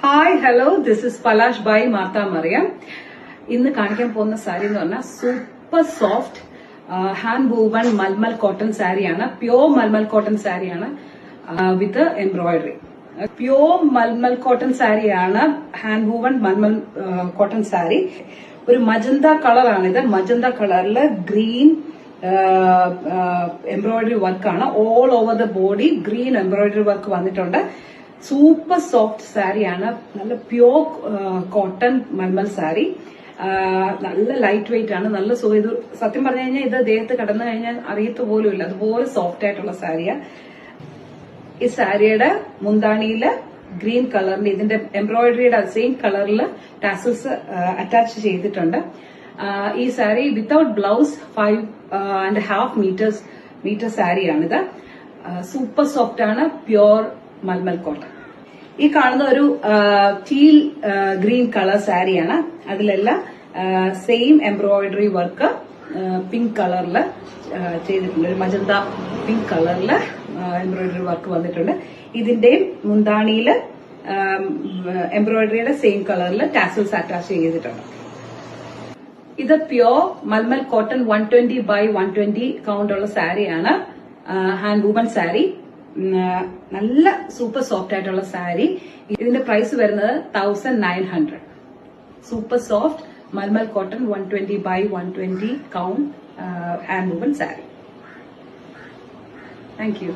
Hi hello this is Palash by Martha Mariam. ഇന്ന് കാണിക്കാൻ പോകുന്ന സാരി എന്ന് പറഞ്ഞാൽ super soft hand woven mulmul cotton സാരിയാണ്. പ്യോർ മൽമൽ കോട്ടൺ സാരിയാണ് with embroidery. Pure mulmul cotton സാരിയാണ് hand woven mulmul cotton sari. ഒരു മജന്ത കളറാണിത്. മജന്ത കളറിൽ ഗ്രീൻ എംബ്രോയിഡറി വർക്കാണ്. All over the body green embroidery work വന്നിട്ടുണ്ട്. സൂപ്പർ സോഫ്റ്റ് സാരിയാണ്. നല്ല പ്യോർ കോട്ടൺ മൽമൽ സാരി. നല്ല ലൈറ്റ് വെയിറ്റ് ആണ്. നല്ല സുഖം. ഇത് സത്യം പറഞ്ഞു കഴിഞ്ഞാൽ ഇത് ദേഹത്ത് കടന്നു കഴിഞ്ഞാൽ അറിയത്ത് പോലും ഇല്ല. അതുപോലെ സോഫ്റ്റ് ആയിട്ടുള്ള സാരിയാ. ഈ സാരിയുടെ മുന്താണിയില് ഗ്രീൻ കളറിന്റെ ഇതിന്റെ എംബ്രോയിഡറിയുടെ സെയിം കളറിൽ ടാസൽസ് അറ്റാച്ച് ചെയ്തിട്ടുണ്ട്. ഈ സാരി വിത്തൌട്ട് ബ്ലൗസ് 5.5 മീറ്റർ സാരിയാണിത്. സൂപ്പർ സോഫ്റ്റ് ആണ്. Pure mulmul cotton. ഈ കാണുന്ന ഒരു ടീൽ ഗ്രീൻ കളർ സാരിയാണ്. അതിലെല്ലാം സെയിം എംബ്രോയിഡറി വർക്ക് പിങ്ക് കളറിൽ ചെയ്തിട്ടുണ്ട്. ഒരു മജന്ത പിങ്ക് കളറിൽ എംബ്രോയിഡറി വർക്ക് വന്നിട്ടുണ്ട്. ഇതിന്റെയും മുന്താണിയില് എംബ്രോയിഡറിയുടെ സെയിം കളറിൽ ടാസൽസ് അറ്റാച്ച് ചെയ്തിട്ടുണ്ട്. ഇത് പ്യോർ മൽമൽ കോട്ടൺ 120x120 കൗണ്ടുള്ള സാരിയാണ്. Hand woven sari. നല്ല സൂപ്പർ സോഫ്റ്റ് ആയിട്ടുള്ള സാരി. ഇതിന്റെ പ്രൈസ് വരുന്നത് 1900. Super soft malmal cotton 120x120 count hand woven sari. Thank you.